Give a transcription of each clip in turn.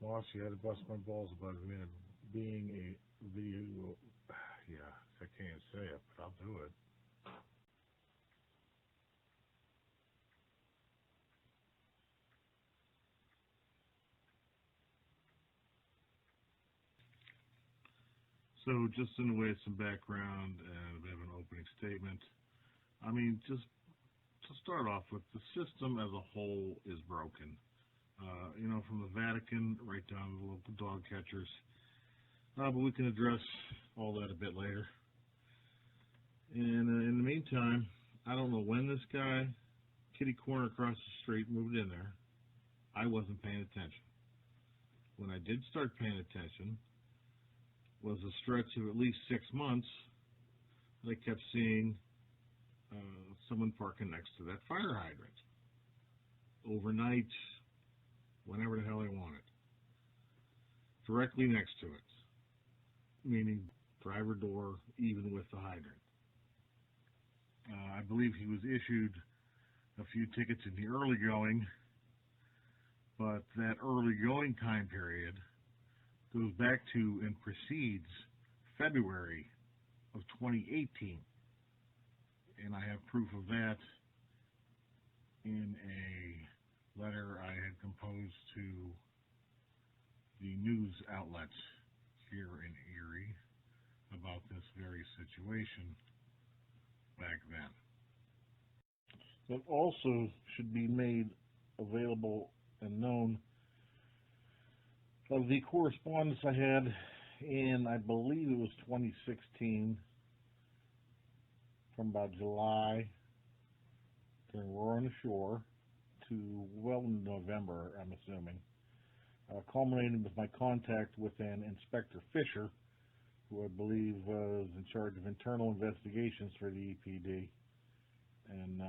Boss, you had to bust my balls about it being a video. Yeah, I can't say it, but I'll do it. So, just in the way of some background and a bit of an opening statement, I mean, just to start off with, the system as a whole is broken. From the Vatican right down to the local dog catchers. But we can address all that a bit later. And in the meantime, I don't know when this guy, kitty corner across the street, moved in there. I wasn't paying attention. When I did start paying attention, was a stretch of at least 6 months that I kept seeing someone parking next to that fire hydrant. Overnight, whenever the hell I wanted. Directly next to it. Meaning driver door, even with the hydrant. I believe he was issued a few tickets in the early going, but that early going time period goes back to and precedes February of 2018, and I have proof of that in a letter I had composed to the news outlets here in Erie about this very situation back then. It also should be made available and known of the correspondence I had in, I believe it was 2016, from about July during War on the Shore to well into November, I'm assuming, culminating with my contact with an Inspector Fisher, who I believe was in charge of internal investigations for the EPD, and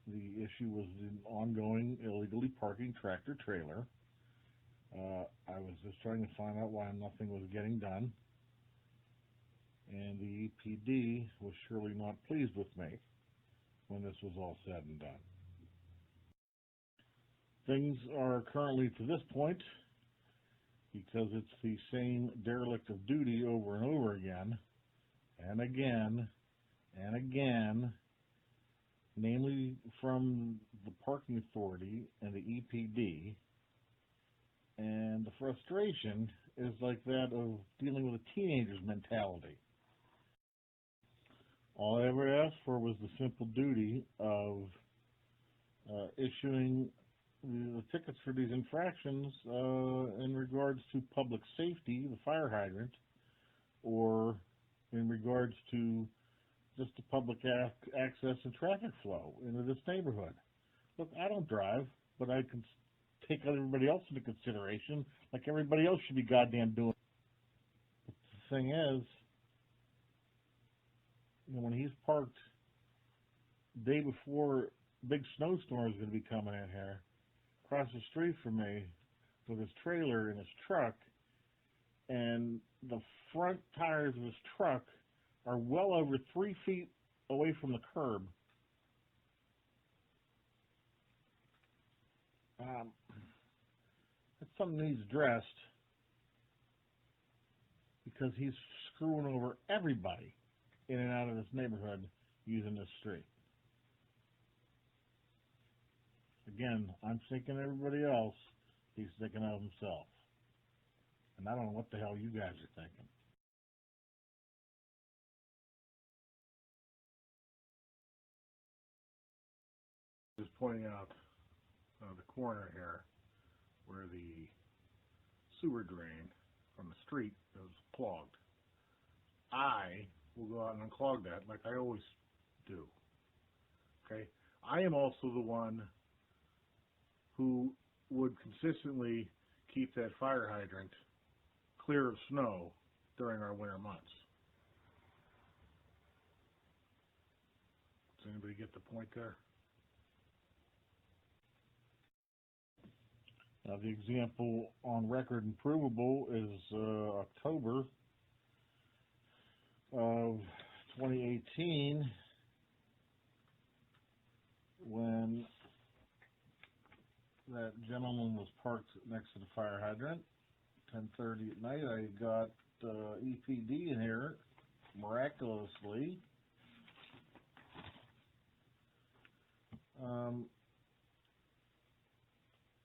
the issue was an ongoing illegally parking tractor trailer. I was just trying to find out why nothing was getting done, and the EPD was surely not pleased with me when this was all said and done. Things are currently to this point, because it's the same derelict of duty over and over again, and again, and again, namely from the Parking Authority and the EPD, and the frustration is like that of dealing with a teenager's mentality. All I ever asked for was the simple duty of issuing the tickets for these infractions in regards to public safety, the fire hydrant, or in regards to just the public access and traffic flow into this neighborhood. Look, I don't drive, but I can take everybody else into consideration, like everybody else should be goddamn doing. But the thing is, when he's parked the day before a big snowstorm is going to be coming in here, across the street from me with his trailer and his truck, and the front tires of his truck are well over 3 feet away from the curb. That's something that needs addressed, because he's screwing over everybody in and out of this neighborhood using this street. Again, I'm thinking everybody else, he's thinking of himself. And I don't know what the hell you guys are thinking. Just pointing out the corner here where the sewer drain from the street is clogged. I will go out and unclog that like I always do. Okay? I am also the one who would consistently keep that fire hydrant clear of snow during our winter months. Does anybody get the point there? Now, the example on record and provable is October of 2018, when that gentleman was parked next to the fire hydrant. 10:30 at night, I got EPD in here, miraculously.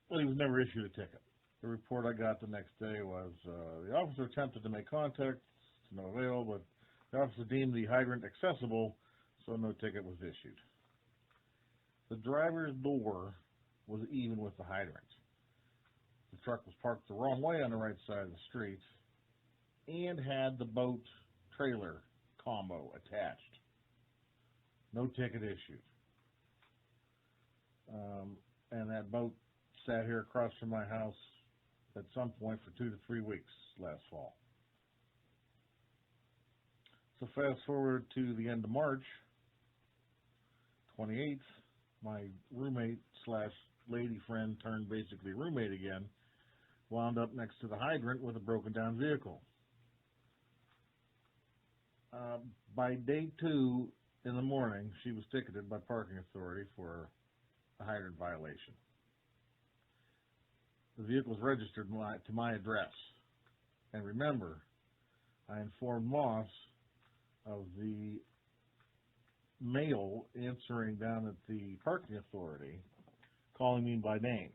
But he was never issued a ticket. The report I got the next day was the officer attempted to make contact, to no avail, but the officer deemed the hydrant accessible, so no ticket was issued. The driver's door was even with the hydrant. The truck was parked the wrong way on the right side of the street and had the boat trailer combo attached. No ticket issued. And that boat sat here across from my house at some point for 2 to 3 weeks last fall. So fast forward to the end of March 28th, my roommate slash lady friend turned basically roommate again, wound up next to the hydrant with a broken down vehicle. By day 2 in the morning, she was ticketed by parking authority for a hydrant violation. The vehicle was registered to my address. And remember, I informed Moss of the male answering down at the parking authority, calling me by name.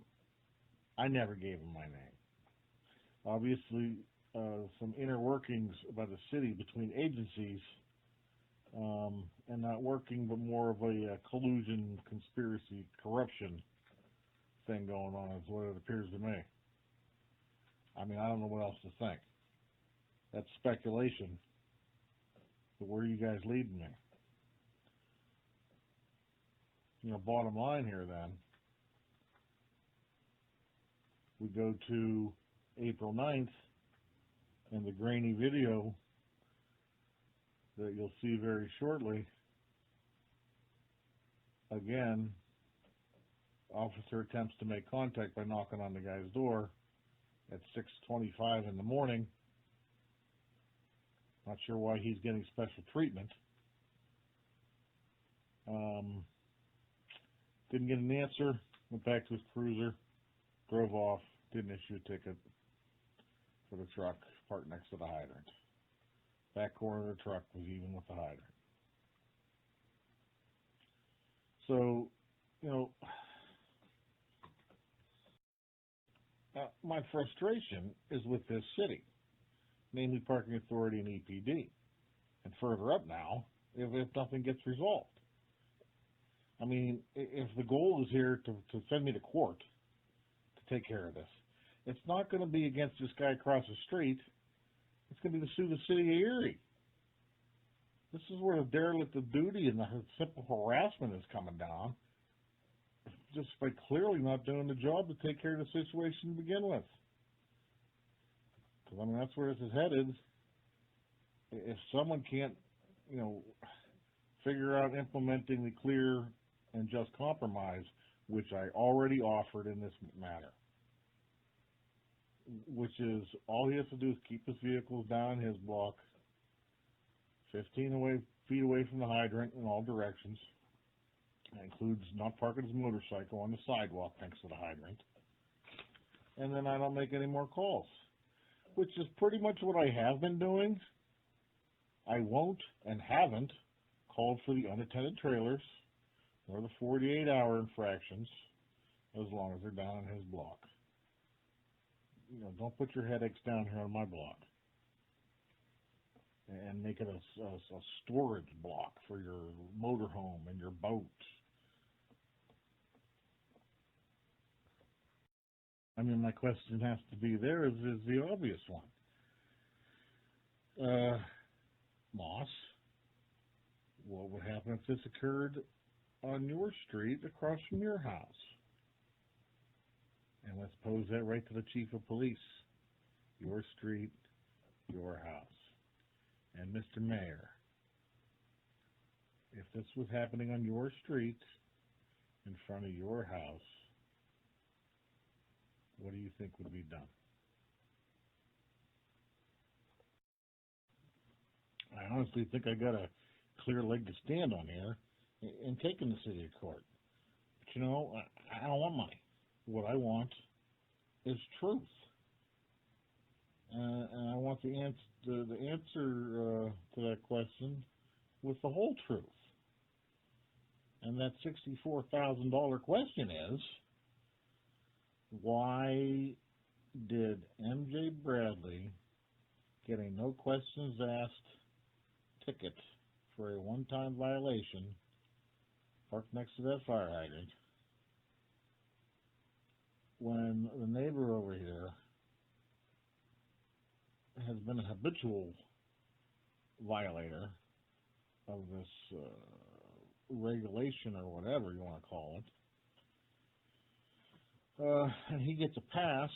I never gave him my name. Obviously, some inner workings by the city between agencies, and not working, but more of a collusion, conspiracy, corruption thing going on is what it appears to me. I mean, I don't know what else to think. That's speculation. But where are you guys leading me? You know, bottom line here then, we go to April 9th, and the grainy video that you'll see very shortly, again, officer attempts to make contact by knocking on the guy's door at 6:25 in the morning. Not sure why he's getting special treatment. Didn't get an answer, went back to his cruiser, drove off, didn't issue a ticket for the truck parked next to the hydrant. Back corner of the truck was even with the hydrant. So, you know, my frustration is with this city, namely Parking Authority and EPD, and further up now, if nothing gets resolved. I mean, if the goal is here to send me to court to take care of this, it's not going to be against this guy across the street. It's going to be to sue the city of Erie. This is where the derelict of duty and the simple harassment is coming down, just by clearly not doing the job to take care of the situation to begin with. Because, I mean, that's where this is headed. If someone can't, you know, figure out implementing the clear and just compromise, which I already offered in this matter, which is all he has to do is keep his vehicles down his block, 15 feet away from the hydrant in all directions. That includes not parking his motorcycle on the sidewalk next to the hydrant. And then I don't make any more calls, which is pretty much what I have been doing. I won't and haven't called for the unattended trailers or the 48-hour infractions as long as they're down on his block. You know, don't put your headaches down here on my block and make it a storage block for your motorhome and your boat. I mean, my question has to be there is the obvious one. Moss, what would happen if this occurred on your street across from your house? And let's pose that right to the chief of police. Your street, your house. And Mr. Mayor, if this was happening on your street, in front of your house, what do you think would be done? I honestly think I got a clear leg to stand on here in taking the city to court. But, you know, I don't want money. what I want is truth. And I want the answer to that question with the whole truth. And that $64,000 question is, why did MJ Bradley get a no questions asked ticket for a one-time violation parked next to that fire hydrant when the neighbor over here has been a habitual violator of this regulation or whatever you want to call it, and he gets a pass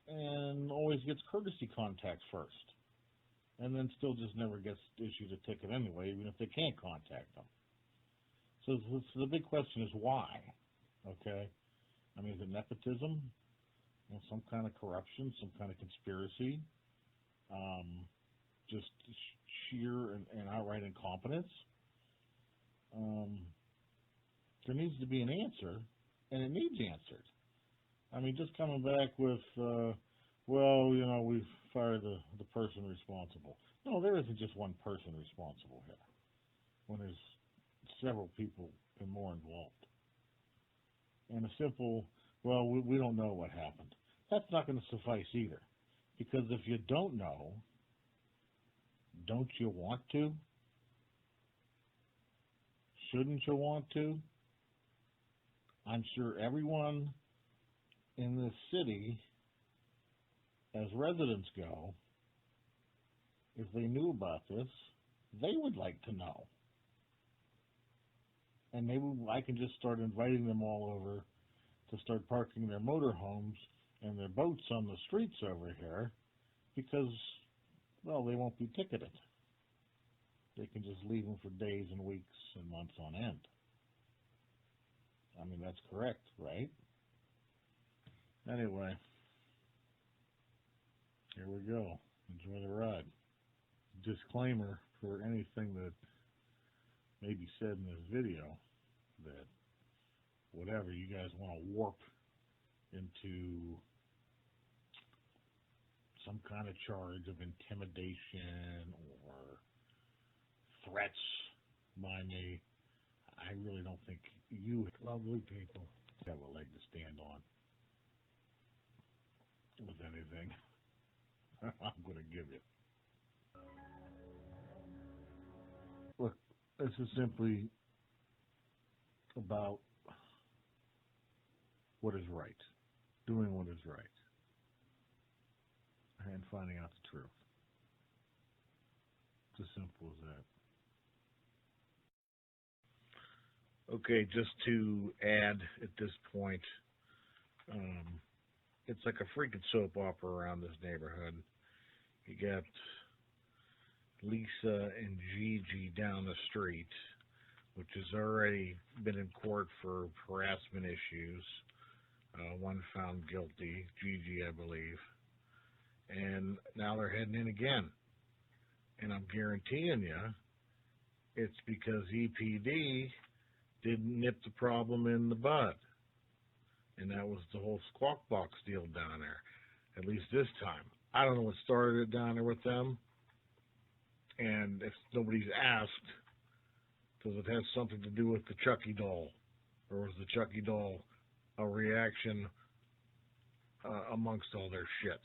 and always gets courtesy contact first, and then still just never gets issued a ticket anyway, even if they can't contact them. So the big question is why, okay? I mean, is it nepotism? You know, some kind of corruption, some kind of conspiracy, just sheer and outright incompetence? There needs to be an answer, and it needs answered. I mean, just coming back with, well, you know, we've fired the person responsible. No, there isn't just one person responsible here when there's several people and more involved. And a simple, well, we don't know what happened. That's not going to suffice either. Because if you don't know, don't you want to? Shouldn't you want to? I'm sure everyone in this city, as residents go, if they knew about this, they would like to know. And maybe I can just start inviting them all over to start parking their motorhomes and their boats on the streets over here because, well, they won't be ticketed. They can just leave them for days and weeks and months on end. I mean, that's correct, right? Anyway, here we go. Enjoy the ride. Disclaimer for anything that may be said in this video, that whatever you guys want to warp into some kind of charge of intimidation or threats by me, I really don't think you lovely people have a leg to stand on with anything I'm going to give you. Look, this is simply about what is right, doing what is right, and finding out the truth. It's as simple as that. Okay, just to add at this point, it's like a freaking soap opera around this neighborhood. You got Lisa and Gigi down the street, which has already been in court for harassment issues. One found guilty, Gigi, I believe. And now they're heading in again. And I'm guaranteeing you, it's because EPD didn't nip the problem in the bud. And that was the whole Squawk Box deal down there, at least this time. I don't know what started it down there with them. And if nobody's asked, does it have something to do with the Chucky doll? Or was the Chucky doll a reaction amongst all their shit?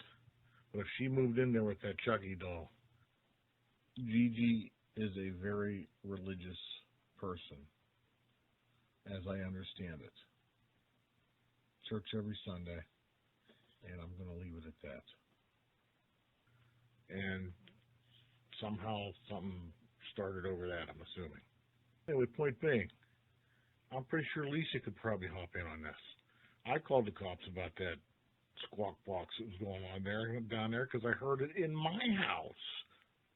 But if she moved in there with that Chucky doll, Gigi is a very religious person, as I understand it. Church every Sunday, and I'm going to leave it at that. And somehow something started over that, I'm assuming. Anyway, point being, I'm pretty sure Lisa could probably hop in on this. I called the cops about that Squawk Box that was going on down there, because I heard it in my house,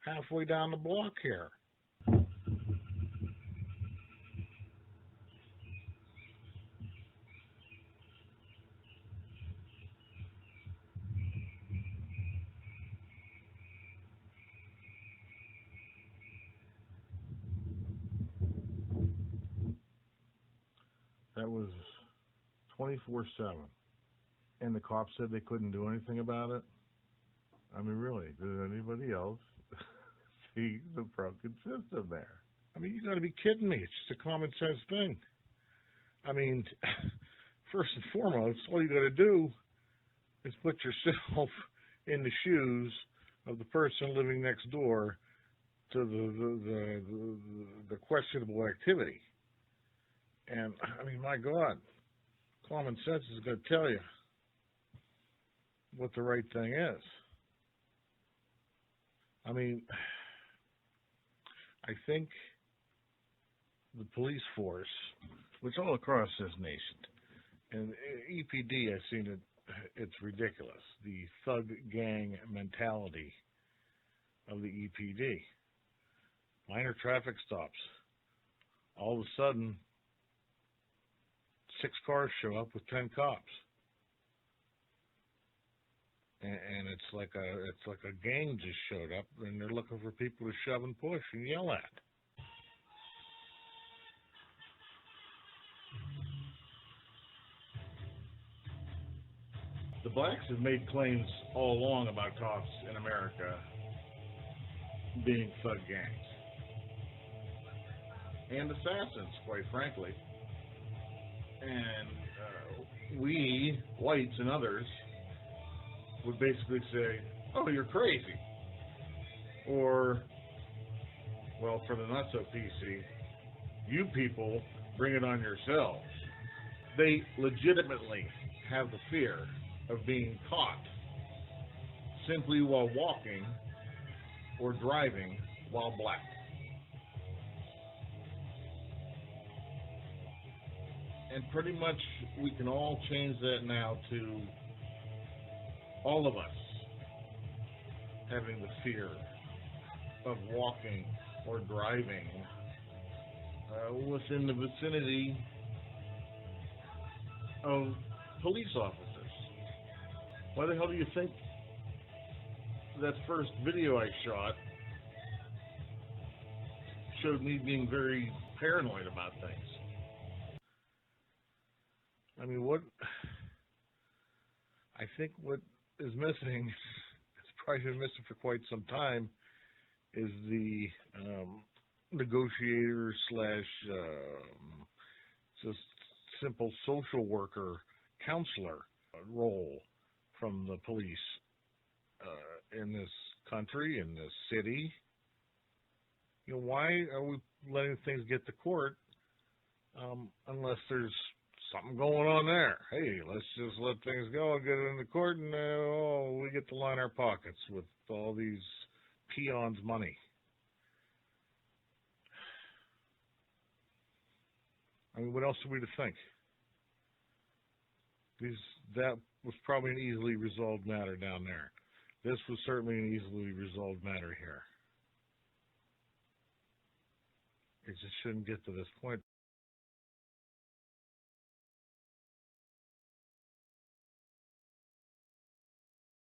halfway down the block here. That was 24/7, and the cops said they couldn't do anything about it. I mean, really, did anybody else see the broken system there? I mean, you got to be kidding me. It's just a common sense thing. I mean, first and foremost, all you got to do is put yourself in the shoes of the person living next door to the questionable activity. And I mean, my God, common sense is going to tell you what the right thing is. I mean, I think the police force, which all across this nation, and EPD, I've seen it, it's ridiculous. The thug gang mentality of the EPD. Minor traffic stops. All of a sudden, 6 cars show up with 10 cops. And it's like a gang just showed up, and they're looking for people to shove and push and yell at. The blacks have made claims all along about cops in America being thug gangs and assassins, quite frankly. And we, whites and others, would basically say, oh, you're crazy. Or, well, for the not so PC, you people bring it on yourselves. They legitimately have the fear of being caught simply while walking or driving while black. And pretty much we can all change that now to all of us having the fear of walking or driving within the vicinity of police officers. Why the hell do you think that first video I shot showed me being very paranoid about things? I mean, I think what is missing, it's probably been missing for quite some time, is the negotiator slash just simple social worker, counselor role from the police in this country, in this city. You know, why are we letting things get to court unless there's something going on there? Hey, let's just let things go and get it into court, and we get to line our pockets with all these peons' money. I mean, what else are we to think? That was probably an easily resolved matter down there. This was certainly an easily resolved matter here. It just shouldn't get to this point.